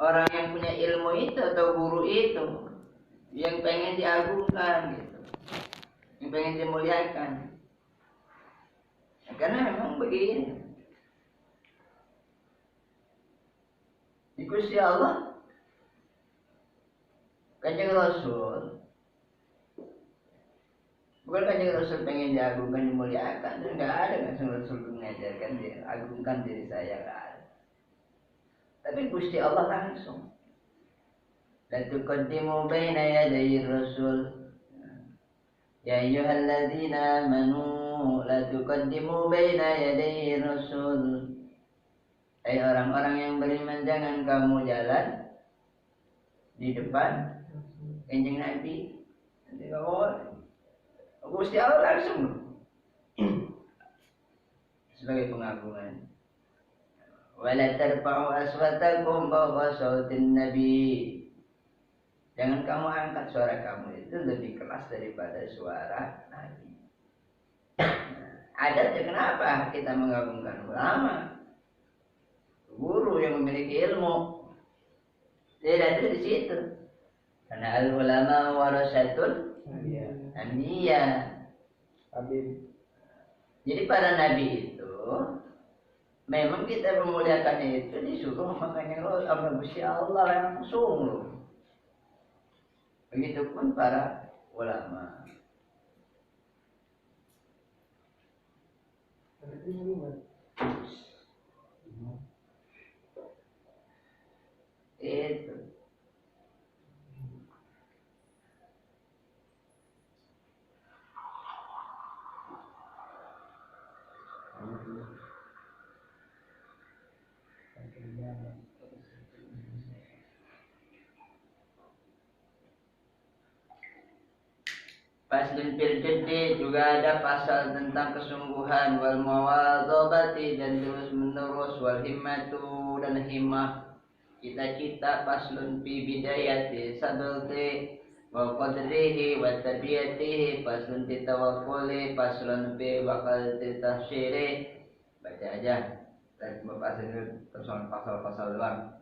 orang yang punya ilmu itu atau guru itu yang pengen diagungkan gitu, yang pengen dimuliakan. Karena memang begini, di Gusti Allah, Kanjeng Rasul, bukan Kanjeng Rasul pengen diagungkan, dimuliakan, dan nggak ada Kanjeng Rasul mengajarkan dia agungkan diri saya, nggak ada. Tapi Gusti Allah langsung, la tuqaddimu baina yaday rasul, ya ayyuhalladzina amanu la tuqaddimu baina yaday rasul. Hai orang-orang yang beriman, jangan kamu jalan di depan Kanjeng Nabi. Nanti kamu Gusti Allah langsung sebagai pengagungan. Wala tarfa'u aswatakum fawqa sautin nabi. Jangan kamu angkat suara kamu itu lebih keras daripada suara Nabi. Adatnya kenapa kita mengagungkan ulama, guru yang memiliki ilmu? Tidak ada di situ. Karena al-ulama warasatul anbiya. Jadi para nabi itu memang kita memuliakan itu disuruh makanya sama Gusti Allah langsung loh. Begitupun para ulama. Itu. Faslun fil jiddi, juga ada pasal tentang kesungguhan, wal muwadhabati, dan terus menerus, wal himmatu, dan himmah, cita-cita. Faslun fi bidayati sabti wa qadrihi wa tarbiyatihi, faslun fi tawakkuli, faslun fi waqti tahsyiri. Baca aja pasal-pasal luar.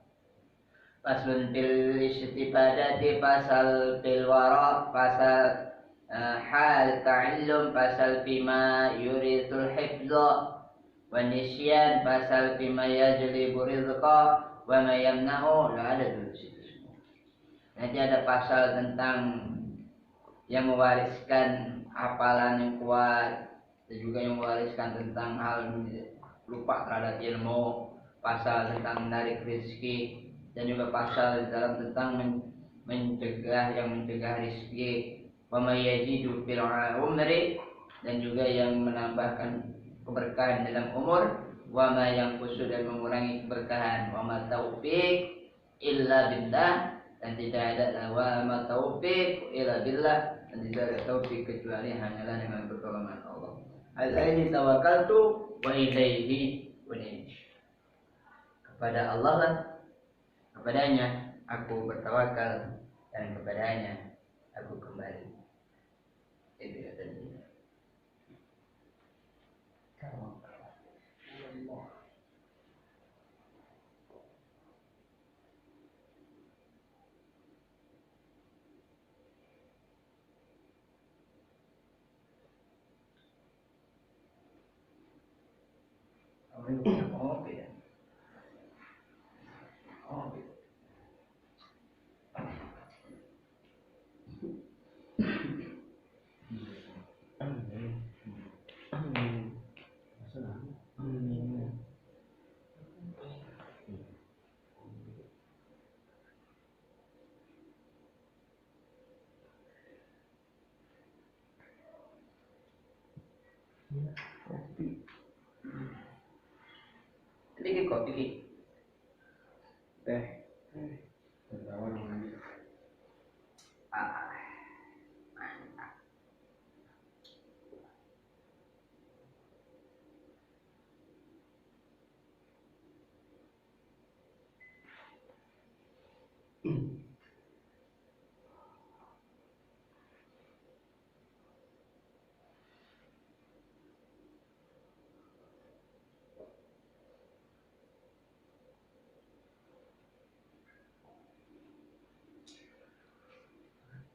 Faslun fil istibadati, pasal fil wara, pasal hal ta'allum, pasal bima yuridul hifdha, wa nisyan, pasal bima yajlibu rizqa wa ma yamna'u. Ada dulu situ semua. Nanti ada pasal tentang yang mewariskan hafalan yang kuat, dan juga yang mewariskan tentang hal lupa terhadap ilmu, pasal tentang menarik rezeki, dan juga pasal dalam tentang mencegah rezeki, wa may yajidu fil umri, dan juga yang menambahkan keberkahan dalam umur, wa ma yanqusu, dan mengurangi keberkahan, wa ma taufiq illa billah, dan tidak ada wa ma taufiq illa billah, dan tidak ada taufik kecuali hanyalah dengan pertolongan Allah. Alaihi tawakkaltu wa ilaihi unib. Kepada Allah lah, kepadanya aku bertawakal, dan kepadanya aku kembali. Itu kata dia. Kamu punya kopi ya? Kopi. Sedikit kopi. Teh. Bertawan namanya. Mantap.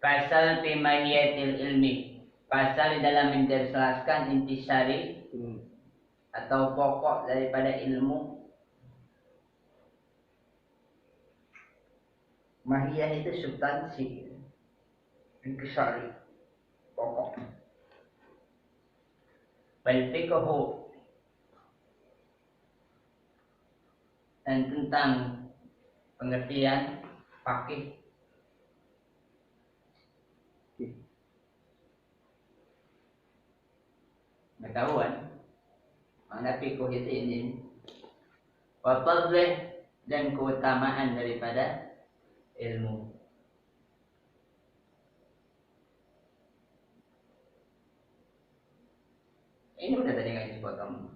Pasal Pimahiyatil Ilmi. Pasal di dalam menjelaskan intisari atau pokok daripada ilmu. Mahiyah itu substansi, intisari, pokok. Wal fiqhu, dan tentang pengertian fikih. Pengetahuan mana fikih itu ini. Wa fadlih, dan keutamaan daripada ilmu. Ini udah tadi ngaji potong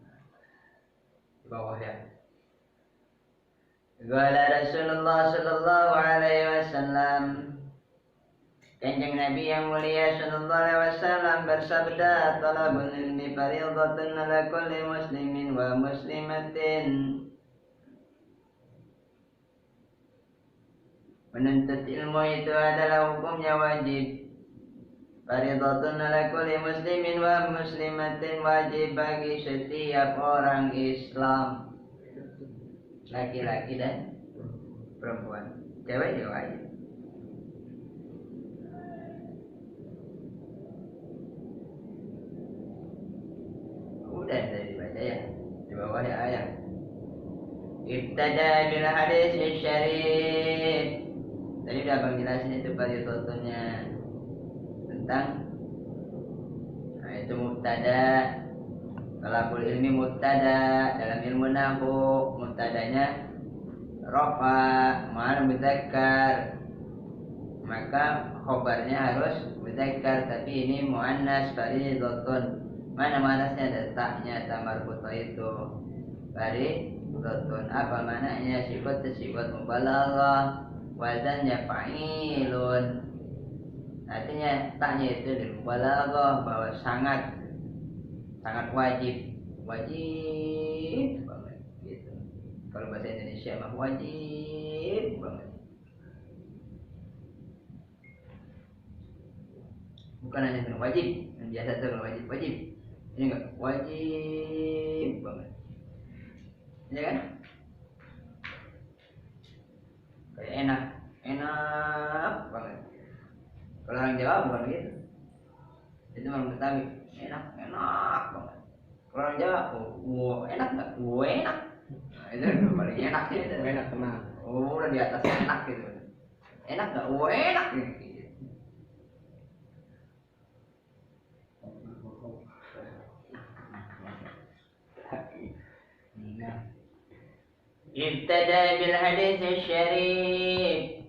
di bawah ya. Qala Rasulullah sallallahu alaihi wasallam, Kanjeng Nabi yang mulia sallallahu alaihi wasallam bersabda, talabul ilmi fardhatun ala kulli muslimin wa muslimatin. Menuntut ilmu itu adalah hukumnya wajib. Fardhatun ala kulli muslimin wa muslimatin, wajib bagi setiap orang Islam, laki-laki dan perempuan. Cewek juga wajib. Udah tadi dibaca ya, di bawah ya ayat. Ibtada bil hadis syarif. Tadi udah abang jelasin itu fardhatunnya tentang, nah itu mubtada. Talabul ilmi mubtada, dalam ilmu nahwu mubtadanya rafa ma'al mudzakkar, maka khobarnya harus mudzakkar, tapi ini muannas fardhatun. Mana manasnya ada taknya tamarbuta itu fardhatun. Apa mananya? Sifat mubalaghah, wazannya fa'ilun. Artinya taknya itu mubalaghah, bahwa sangat wajib banget gitu. Kalau bahasa Indonesia mah wajib banget. Bukan hanya itu wajib, yang biasa itu wajib. Ini enggak wajib banget. Ya kan? Kayak enak banget. Kalau orang Jawa bukan begitu. Itu orang Betawi, enak banget. Kalau orang Jawa, enak nggak? Enak. Nah, itu paling enak sih. Enak tenang. Udah di atas enak gitu. Enak nggak? Enak gitu. Ibtada bil hadis syarif.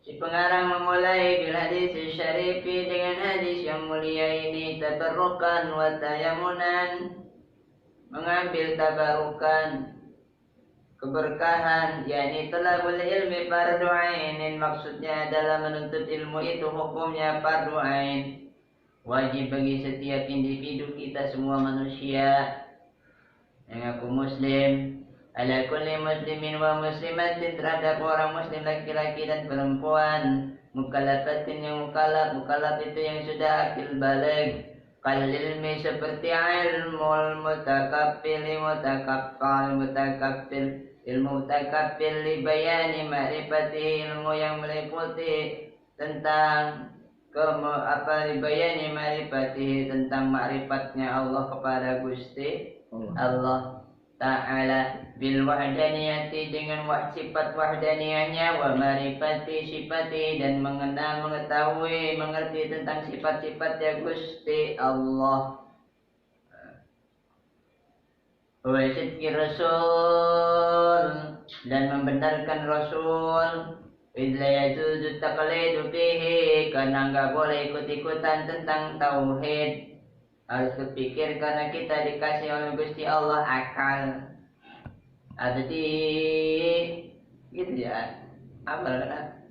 Si pengarang memulai bil hadis syarifi, dengan hadis yang mulia ini, tabarrukan wa tayamunan, mengambil tabarukan, keberkahan, yakni talabul ilmi fardu ainin. Maksudnya adalah menuntut ilmu itu hukumnya fardu ain, wajib bagi setiap individu, kita semua manusia yang aku muslim. Ala kulli muslimin wa muslimatin, terhadap orang muslim laki-laki dan perempuan. Mukallafatin, yang mukallaf itu yang sudah akil baligh. Kal ilmi, seperti ilmu mutakaffil, ilmu mutakaffil li bayani ma'rifati, ilmu yang meliputi tentang li bayani ma'rifati, tentang ma'rifatnya Allah kepada Gusti Allah Ta'ala, bil wahdaniyati, dengan sifat wahdaniyahnya, wa marifati sifati, dan mengenal, mengetahui, mengerti tentang sifat-sifatnya Gusti Allah. Wa sidqi rasul, dan membenarkan Rasul. Idla yajuzu taqlidu fihi, karena enggak boleh ikut-ikutan tentang tauhid. Harus berpikir, karena kita dikasih oleh Gusti Allah akal. Ada di gitu ya. Apa kan?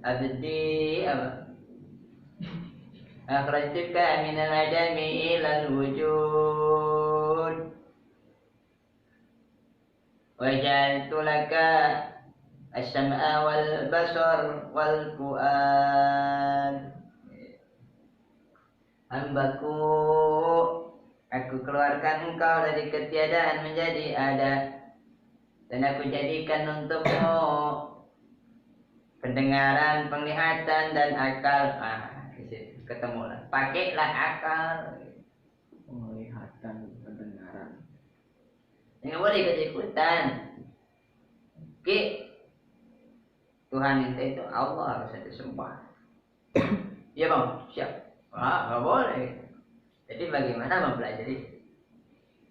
Ada di apa? Akhrajtuka minal adami ilal wujud. Wa ja'altu laka as-sam'a wal basar wal fu'ad. Hambaku, aku keluarkan engkau dari ketiadaan menjadi ada, dan aku jadikan untukmu pendengaran, penglihatan, dan akal. Ketemulah. Pakailah akal. Penglihatan, pendengaran. Jangan boleh ikut-ikutan. Oke. Tuhan itu Allah harus disembah. Iya bang, siap. Nggak boleh. Jadi bagaimana mempelajari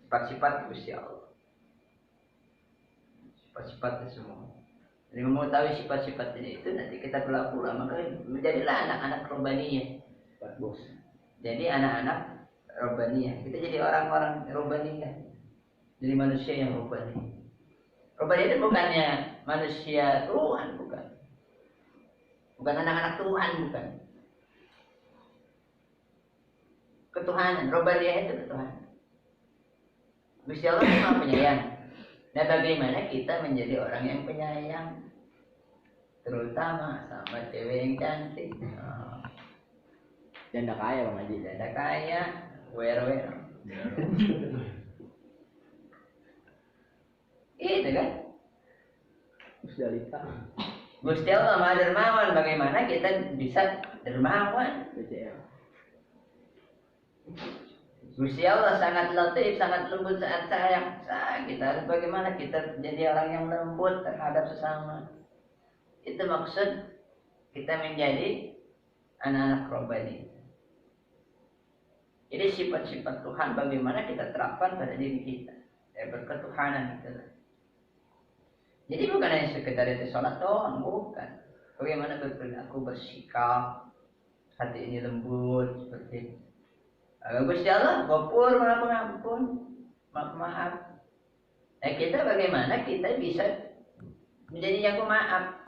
sifat-sifat Gusti Allah? Sifat-sifatnya semua. Jadi mengetahui sifat-sifat ini itu nanti kita berlaku maka menjadilah anak-anak robbaniyah. Bos. Jadi anak-anak robbaniyah. Kita jadi orang-orang robbaniyah. Jadi manusia yang robbani. Robbani itu bukannya manusia Tuhan, bukan. Bukan anak-anak Tuhan, bukan. Ketuhanan, robbaniyah itu ketuhanan. Gusti Allah Maha Penyayang. Nah, bagaimana kita menjadi orang yang penyayang, terutama sama cewek yang cantik. Janda kaya Bang Haji. Janda kaya, wer-wer. Itu kan? Musdalita. Gusti Allah Maha Dermawan. Bagaimana kita bisa dermawan? BCL. Gusti Allah sangat latif, sangat lembut, sangat sayang. Kita harus bagaimana kita jadi orang yang lembut terhadap sesama. Itu maksud kita menjadi anak-anak robbani. Jadi sifat-sifat Tuhan bagaimana kita terapkan pada diri kita. Berketuhanan itu. Jadi bukan hanya sekedar itu sholat doang, bukan. Bagaimana berperilaku, bersikap, hati ini lembut seperti itu. Gusti Allah, Ghafur, Maha Pengampun, maaf. Kita bagaimana kita bisa menjadi yang pemaaf.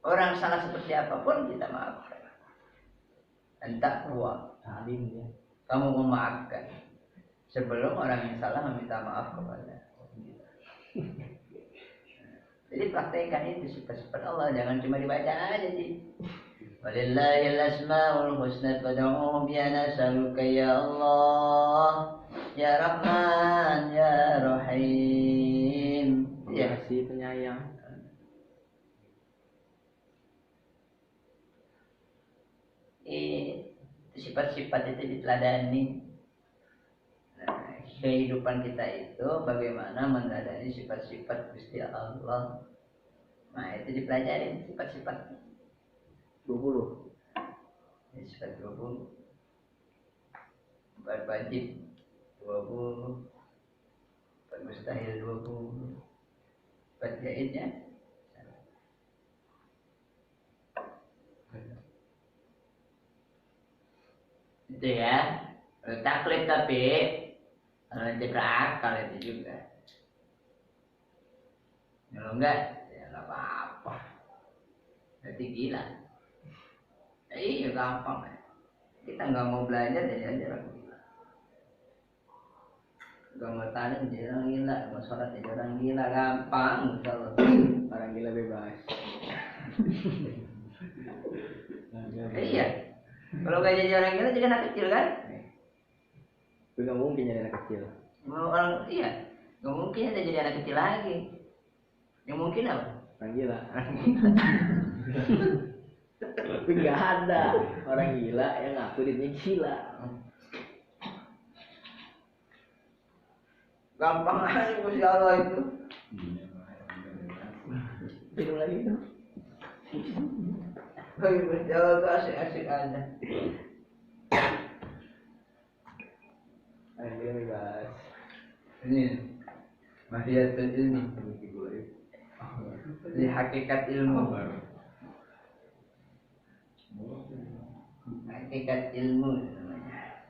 Orang salah seperti apapun kita maafkan. Entah kuat, Alim ya. kamu memaafkan sebelum orang yang salah meminta maaf kepada. Jadi praktekkan itu sifat-sifat Allah, jangan cuma dibaca aja sih. Walillahil asmaul husna fad'uhu biha nas'aluka ya Allah ya Rahman ya Rahim. Ya si penyayang. Sifat-sifat itu diteladani. Nah, kehidupan kita itu bagaimana meneladani sifat-sifat Gusti Allah. Nah, itu dipelajari sifat-sifatnya. 20. Sifat 20. Sifat wajib 20. Sifat mustahil 20. Sifat jaiznya itu ya. Taklid tapi nanti berakal itu juga. Kalau enggak ya enggak apa-apa. Nanti gila. Iya gampang ya. Kita nggak mau belajar jadi aja orang gila. Nggak mau tanya jadi orang gila, mau sholat jadi orang gila, gampang kalau Orang gila bebas. iya. Kalau nggak jadi orang gila jadi anak kecil kan? Itu nggak mungkin jadi anak kecil. Mau orang iya, nggak mungkin ada jadi anak kecil lagi. Yang mungkin apa? Orang gila. Tapi nggak ada orang gila yang ngaku dirinya gila. Gampang aja Gusti Allah itu. Minum lagi dong. Bagi Gusti Allah itu asik-asik aja. Orang gila bebas. Ini Mahiyatul ilmi. Ini hakikat ilmu. Hakikat ilmu namanya.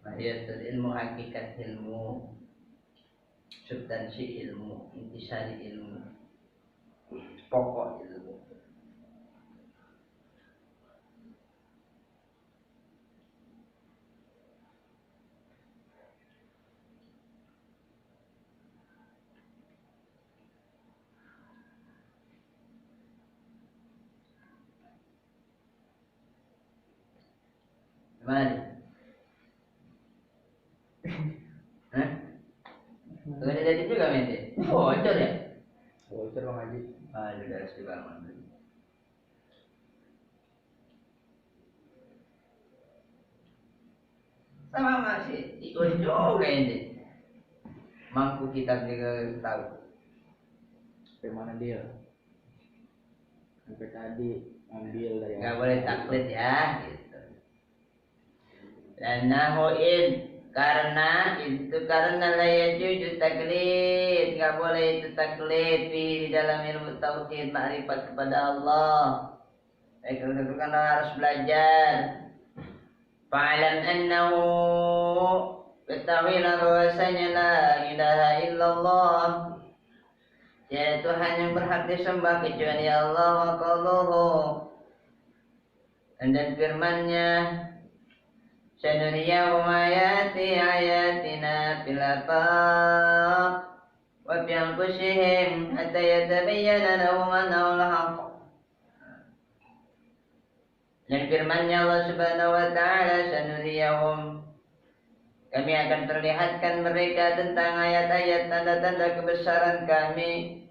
Mahiyatul ilmu, hakikat ilmu, substansi ilmu, intisari ilmu, pokok ilmu. Gimana? Hah? Tuh ada juga mente. Bocor ya? Bocor Bang Haji. Aduh, harus dibangun. Sama masih ikut juga ini. Mampu kita juga tahu. Sampai mana dia? Sampai tadi ambil dari Nggak boleh taklid ya, gitu. Dan nahuin karena la yajuju taklid, nggak boleh itu taklid di dalam ilmu tauhid ma'rifat kepada Allah. Baik, itu kan harus belajar. Fa'alam annahu ketahuilah bahwasanya la ilaha illallah, tiada Tuhan yang berhak disembah kecuali Allah wa qauluhu, dan firman-Nya, sanuriyahum ayatina fil afaq wa fi anfusihim hatta yatabayyana lahum annahu al-haqq. Dan firman-Nya Allah Subhanahu wa taala, sanuriyahum, kami akan perlihatkan mereka tentang ayat-ayat tanda-tanda kebesaran kami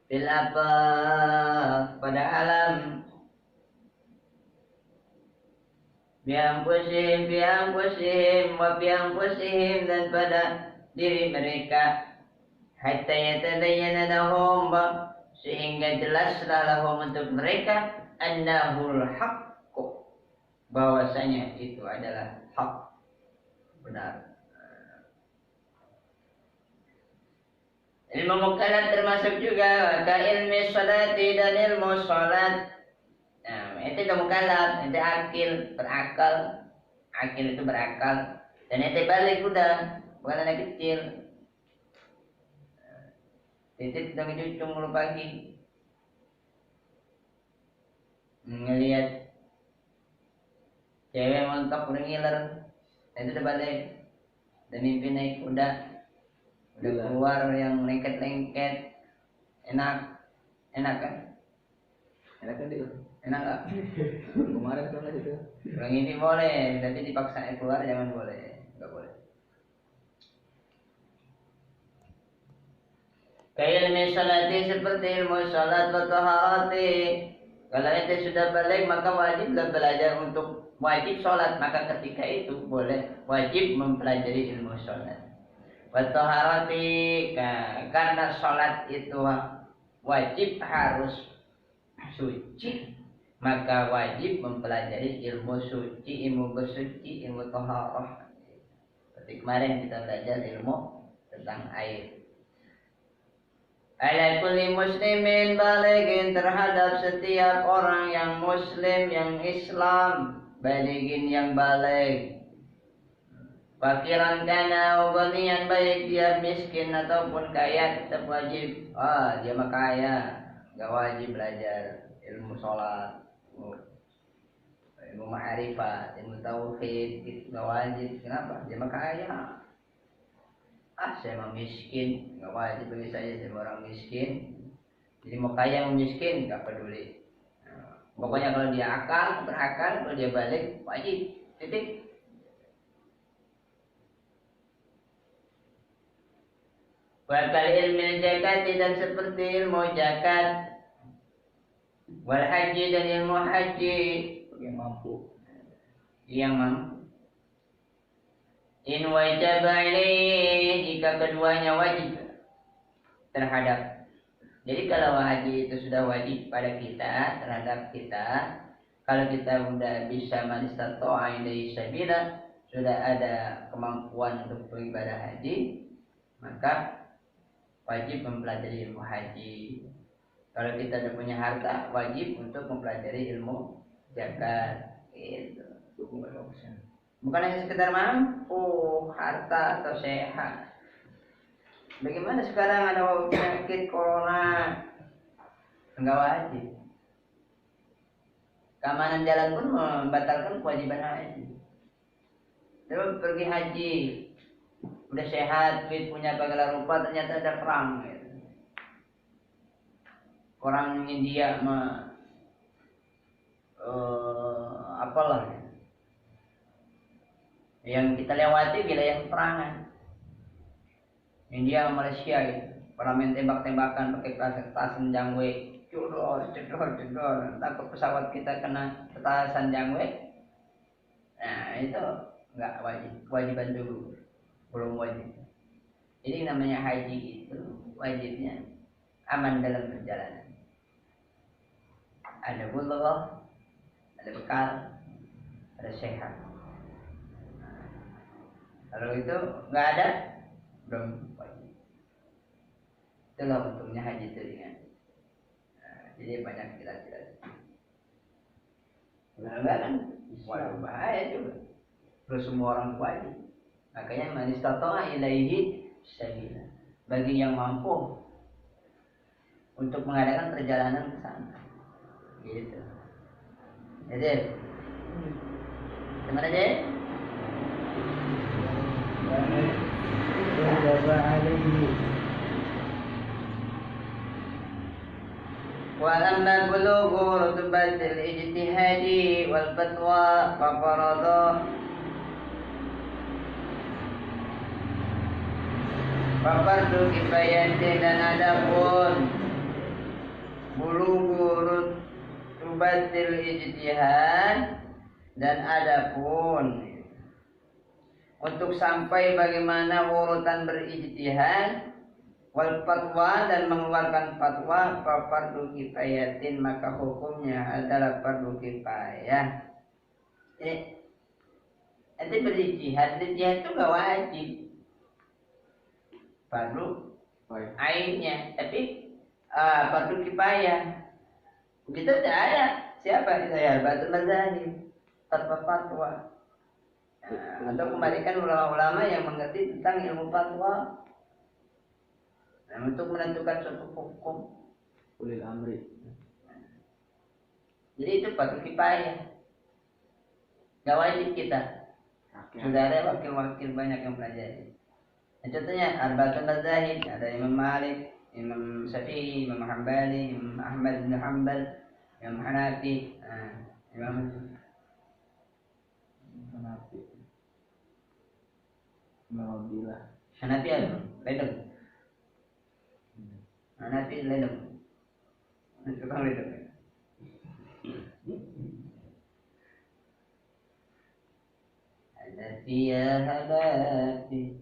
fil afaq, pada alam, bianfusihim wa bianfusihim, dan pada diri mereka, hatta yatabayyana lahum, sehingga jelaslah lahum untuk mereka, annahul haqqu, bahwasanya itu adalah hak, benar. Ilmu mukalat termasuk juga ka ilmi salati, dan ilmu salat. Nah, itu ilmu mukalat, itu akil, berakal. Akil itu berakal. Dan itu balik udah, bukan anak kecil. Titik udah ngejucung mulu pagi. Ngelihat cewek montok udah ngiler, itu udah balik. Dan mimpi naik kuda, udah keluar yang lengket-lengket. Enak kan? Enak kan dia? Enak gak? Kemarin tuh nggak situ. Orang ini boleh, tapi dipaksa keluar jangan boleh, nggak boleh. Kayak ilmu salati, seperti ilmu salat wa taharati. Kalau ente sudah balik maka wajiblah belajar untuk wajib salat, maka ketika itu boleh wajib mempelajari ilmu salat. Wa taharati, karena salat itu wajib harus suci, maka wajib mempelajari ilmu suci, ilmu bersuci, ilmu taharah. Seperti kemarin kita belajar ilmu tentang air. Ala kulli muslimin balighin, terhadap setiap orang yang muslim, yang Islam, balighin yang baligh. Fakiran kana ghaniyan, baik dia miskin ataupun kaya tetap wajib. Dia mah kaya, enggak wajib belajar ilmu sholat, ilmu ma'rifat, ilmu tauhid, itu enggak wajib. Kenapa? Dia mah kaya. Saya mah miskin, enggak wajib bagi saya orang miskin. Jadi mau kaya mau miskin enggak peduli. Pokoknya kalau dia berakal, kalau dia balik wajib. Titik. Wakal ilmu zakat, dan seperti ilmu zakat. Wal haji, dan ilmu haji, yang mampu. In wajib ilaihi, jika keduanya wajib terhadap. Jadi kalau haji itu sudah wajib pada kita, terhadap kita, kalau kita sudah bisa manistato'a ilaihi sabila, sudah ada kemampuan untuk beribadah haji, maka wajib mempelajari ilmu haji. Kalau kita sudah punya harta, wajib untuk mempelajari ilmu zakat. Gitu. Bukan hanya sekedar mampu, harta atau sehat. Bagaimana sekarang ada penyakit corona? Enggak wajib. Keamanan jalan pun membatalkan kewajiban haji. Terus pergi haji, udah sehat, duit punya segala rupa, ternyata ada perang. Gitu. Orang India apalah. Yang kita lewati wilayah peperangan. India Malaysia gitu. Para main tembak-tembakan pakai petasan jangwe. Cedor. Takut pesawat kita kena petasan jangwe. Nah itu enggak wajib. Kewajiban dulu. Belum wajib. Jadi namanya haji itu wajibnya aman dalam perjalanan. Ada bulgh, ada bekal, ada sehat. Kalau itu nggak ada, belum wajib. Itulah untungnya haji itu ringan. Jadi banyak jelas-jelas. Enggak kan? Waduh bahaya juga. Terus semua orang wajib. Makanya man istata'a ilaihi sabila. Bagi yang mampu untuk mengadakan perjalanan ke sana. Gitu. Jadi, gimana deh? Wa amma bulughu rutubatil ijtihadi wal fatwa fa farada fardu kifayatin dan adapun bulughu rutubatil ijtihad dan adapun untuk sampai bagaimana urutan berijtihad wal fatwa dan mengeluarkan fatwa fardu kifayatin maka hukumnya adalah fardu kifayah. Jadi berijtihad itu gak wajib fardu ainnya, tapi fardu kifayah. Kita tidak ada siapa saya batul mazhab fatwa. Atau kembalikan ulama-ulama yang mengerti tentang ilmu fatwa untuk menentukan suatu hukum ulil amri. Jadi itu fardu kifayah. Gak wajib kita. Sudah ada wakil-wakil banyak yang pelajari. Contohnya arba'atun mazahib, ada Imam Malik, Imam Syafi'i, Imam Hambali, Imam Ahmad bin Hanbal, Imam Hanafi, Imam Alhamdulillah. Hanafi apa? Ledeng. Hanafi ledeng. Tukang ledeng. Hanafi ya Hanafi.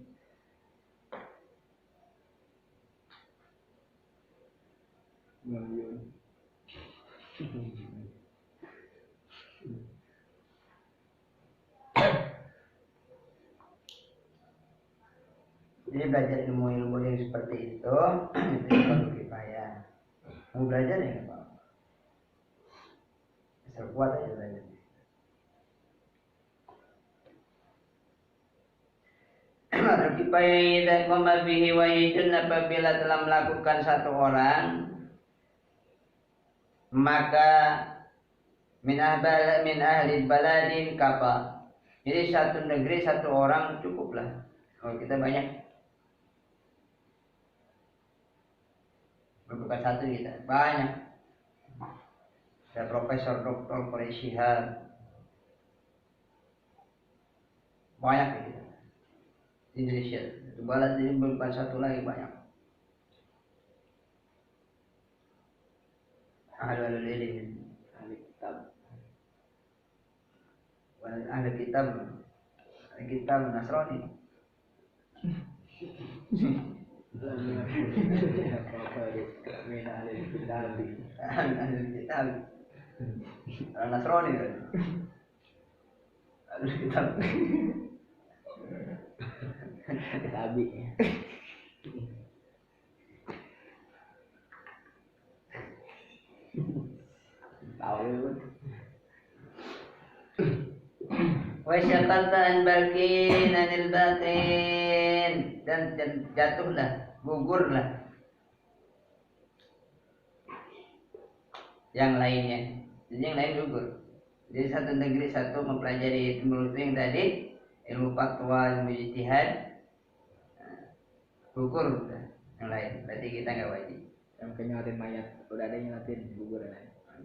Jadi belajar ilmu-ilmu yang seperti itu perlu kifayah. Mau belajar ya Pak? Asal kuat aja belajar. Fardu kifayah idza qama bihi wahidun, apabila telah melakukan satu orang maka min ahli baladin kafa. Jadi satu negeri satu orang cukuplah. Kalau kita banyak, bukan satu kita banyak. Ada profesor, doktor, Quraisyihan, banyak kita. Indonesia, itu balad ini bukan satu lagi banyak. Ahlul ilmi, ahli kitab, ahli kitab Nasrani. Ahli kitab Nasrani kan. Ahli kitab Kitabi. Tahu lu. Wa syaqalta an balkin anil batin, dan jatuhlah, gugurlah yang lainnya. Jadi yang lain gugur. Jadi satu negeri satu mempelajari ilmu yang tadi, ilmu fatwa, ilmu ijtihad, gugur yang lain. Berarti kita nggak wajib. Yang nyolatin mayat, udah ada yang nyolatin gugur ya.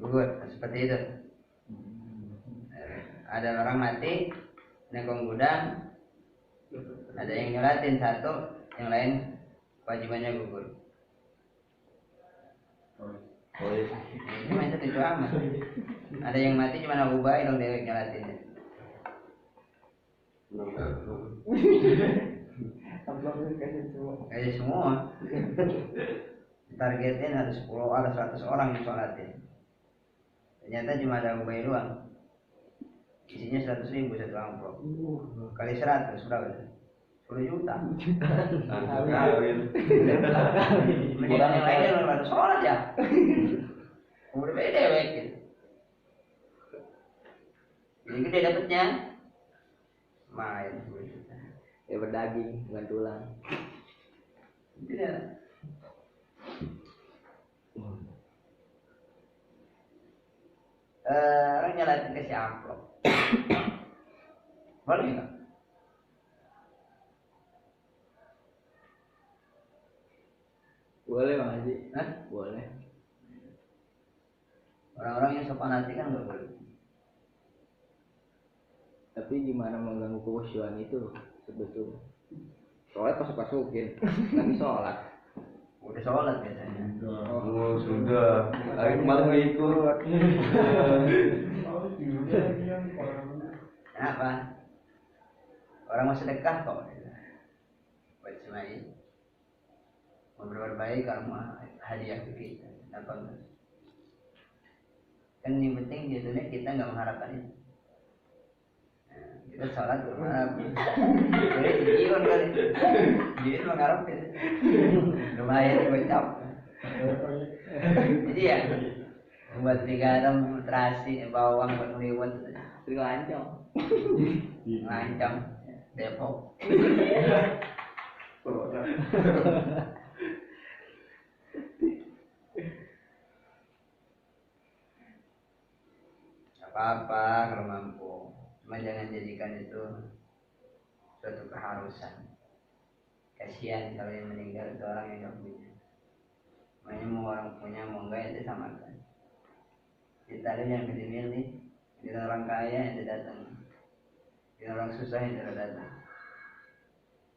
Gugur seperti itu. ada orang mati nekong gudang, ada yang nyolatin satu, yang lain kewajibannya gugur. Oh iya. Ini macam itu amat. Ada yang mati cuma Abu Bakar dong dia nyolatinnya. Kasih semua. Targetin ada 10 ada 100 orang yang sholatin. Ternyata cuma ada Abu Bakar doang. Isinya 100.000 satu amplop. Kali 100 berapa? 10 juta. Mendingan yang lainnya lu harus sholat ya. Udah beda gitu. Jadi gede dapetnya. Main 10 juta. Ya berdaging bukan tulang. Tidak. Orang nyalatin kasih amplop. Boleh nggak? Boleh Bang Haji. Hah? Boleh. Orang-orang yang sopan hati kan nggak boleh. Tapi gimana mengganggu kekhusyuan itu sebetulnya? Soalnya pas-pasukin, lagi sholat. Udah sholat biasanya. Oh sudah. Hari kemarin nggak ikut. Kenapa? Orang mau sedekah kok. Buat Ismail. Mau berbuat baik kalau mau hadiah ke kita. Kenapa enggak? Kan yang penting di dunia kita nggak mengharapkan itu. Nah, kita sholat berharap. Jadi jion kali. Jion mengharapkan. Lumayan gocap. Jadi ya buat 3 garam, terasi, bawang, liwet, Lancong. lancang, Depok. Apa-apa kalau mampu, cuma jangan jadikan itu suatu keharusan. Kasihan kalau yang meninggal itu orang yang nggak punya. Makanya mau orang punya mau enggak itu samakan. Kita ada yang milih-milih, kita orang kaya yang tidak datang, kita orang susah yang tidak datang.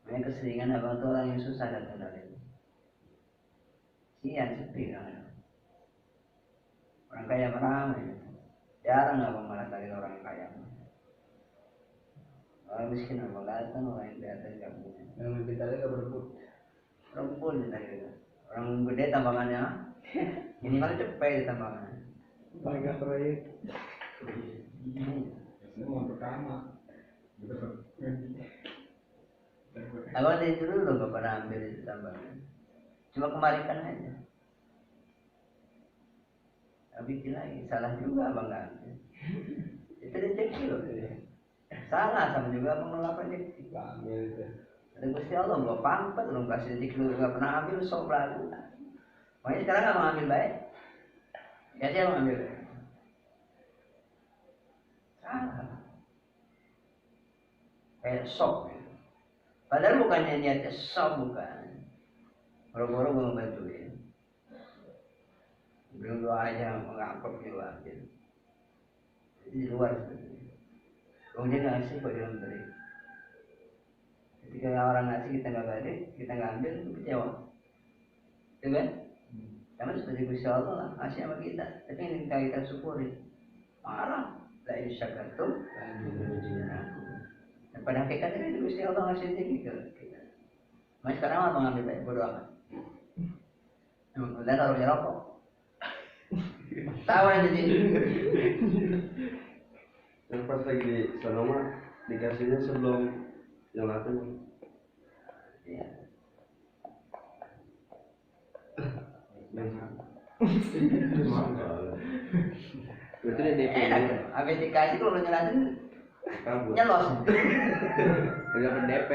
Makanya keseringan abang tuh orang yang susah datang dari itu. Sian sepi kan. Orang kaya meramai. Jarang abang malah cari orang kaya. Orang miskin abang datang, orang yang datang nggak punya. Yang lebih tadi nggak berebut. Rumpun kita. Orang gede tambangannya, minimal cepet di tambangannya. Banyak proyek. Semua pertama. Abang dari dulu lo nggak pernah ambil itu tambangan. Cuma kemarikan aja. Bikin lagi, salah juga abang nggak ambil. Itu rezeki loh. Salah sama juga abang melakukan rezeki. Ambil itu. Ada Gusti Allah belum pampat, belum kasih rezeki lu nggak pernah ambil, sok lagu. Makanya sekarang abang ambil baik. Ya sih abang ambil. Salah. Kayak sok. Padahal bukannya niatnya sok, bukan. Boro-boro gue ngebantuin. Belum doa aja mengangkut juga ambil. Jadi di luar sebenarnya. Kalau dia nggak ngasih, kok dia memberi. Ketika orang ngasih kita nggak balik, kita nggak ambil, itu kecewa. Itu kan? Karena seperti Gusti Allah lah, ngasih sama kita. Tapi ini kita syukuri. Marah. La in syakartum. Dan pada hakikatnya itu Gusti Allah ngasih rezeki ke kita. Mas sekarang apa ngambil baik? Bodo amat. Kemudian taruhnya rokok. Tahu aja jadi. Yang pas lagi di Sonoma dikasihnya sebelum yang latih. Ya. Itu dia DP. Enak. Habis dikasih kalau nyelatin Kabur. nyelos. Udah dapat DP.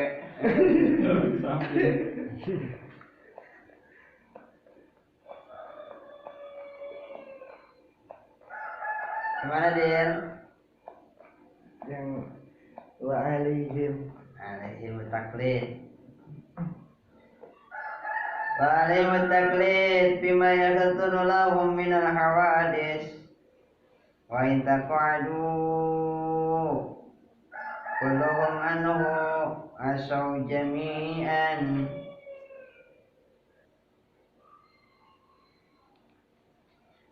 Gimana Dir? Yang wa alaihim taklid. Wa alaihim taklid bima yakatunu lahum minal hawadis. wa in taqadu kulluhum anhu asau jami'an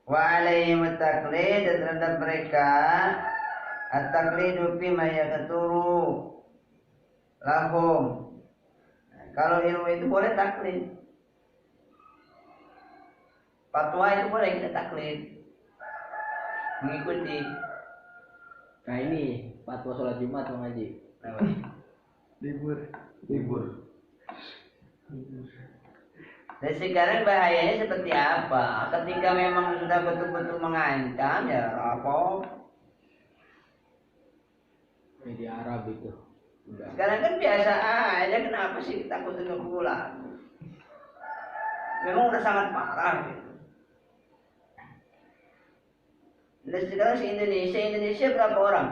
wa alaihim at-taqlid, dan terhadap mereka at-taqlidu bima yakaturu lahum. Kalau ilmu itu boleh taklid, fatwa itu boleh kita taklid, mengikuti. Nah ini fatwa sholat Jumat Bang Haji. libur. Dan sekarang bahayanya seperti apa? Ketika memang sudah betul-betul mengancam, ya apa? Ini di Arab itu. Udah. Sekarang kan biasa aja, kenapa sih takut dengan pulang? Memang udah sangat parah gitu. Dan sekarang Indonesia berapa orang?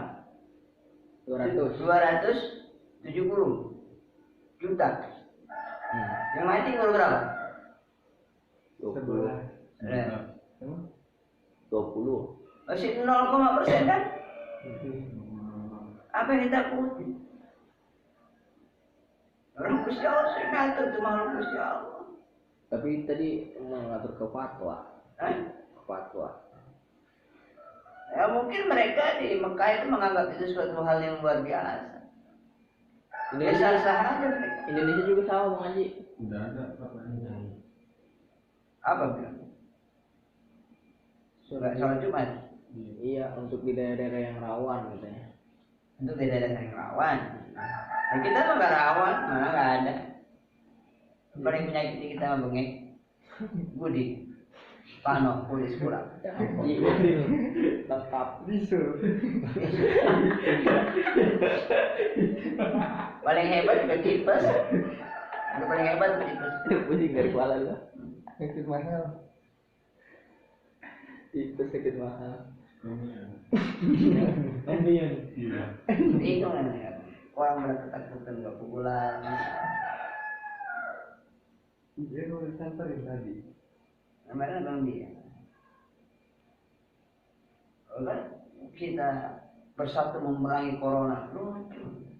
200. 270 juta. Yang mati baru berapa? 20. Eh, 20. Masih 0,% kan? Apa yang ditakuti? Orang Gusti Allah sih ngatur tuh makhluk Gusti Allah. Tapi tadi mengatur ke fatwa. Ke fatwa. Ya mungkin mereka di Mekah itu menganggap itu suatu hal yang luar biasa. Indonesia, Sah-sah aja mereka. Indonesia juga sama Bang Haji. Udah ada apa-apa. Apa bilang? Sholat Jumat. Iya, untuk di daerah-daerah yang rawan katanya. Untuk tidak ada yang rawan. Nah, kita mah nggak rawan, mana nggak ada. Paling penyakit kita mah bengek. Budi, Pano, Polis kurang. Iya, lengkap. Paling hebat juga tipes. Yang paling hebat juga tipes. Pusing dari kepala lu. Sakit mahal. Itu sakit mahal. Ambian. Iya. Bingung kan ya. Orang pada ketakutan nggak pulang. Dia udah samperin tadi. Mereka bilang dia. Kan kita bersatu memerangi corona. Lucu.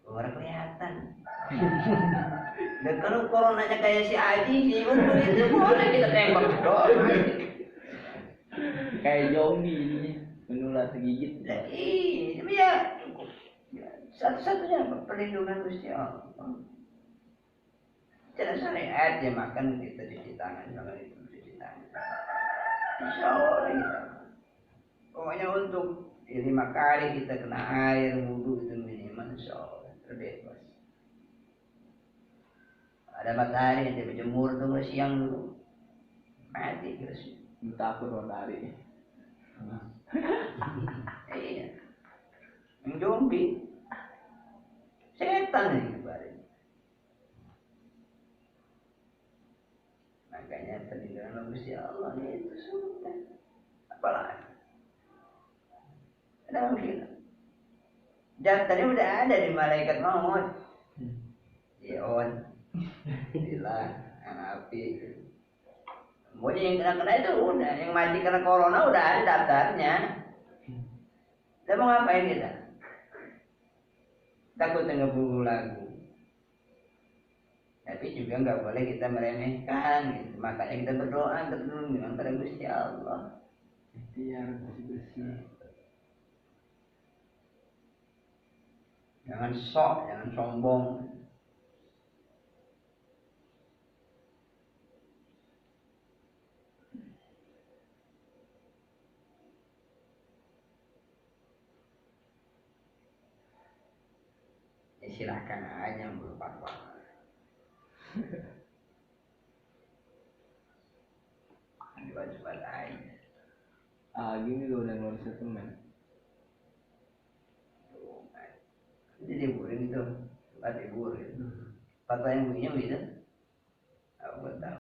Orang kelihatan. Dan kalau coronanya kayak si Aji, si Untung itu boleh kita tembak doang. Kayak zombie ini menular segigit. Nah, tapi ya cukup. Ya, satu-satunya perlindungan Gusti Allah. Cara syariat ya makan kita cuci tangan, kalau itu cuci tangan. Insya Allah kita. Pokoknya untuk 5 kali kita kena air wudhu itu minimal, insya Allah terbebas. Ada matahari yang berjemur tuh siang dulu, mati terus. Takut matahari. Iya, yang zombie, setan ini kemarin. Makanya perlindungan Gusti Allah itu sudah, apalagi ada mungkin. Jantannya udah ada di malaikat maut. Ion, hilang, api. Pokoknya yang kena itu udah, yang mati karena corona udah ada daftarnya. Kita mau ngapain kita? Takut nggak bulu lagu. Tapi juga nggak boleh kita meremehkan. Gitu. Makanya kita berdoa berlindung pada Gusti Allah. Ikhtiar bersih-bersih. Jangan sok, jangan sombong. Ya silakan aja berfatwa. Diwajibkan aja. Gini loh udah ngeluarin statement. Jadi liburin itu, bukan libur. Fatwa yang bunyinya gitu. Aku tahu.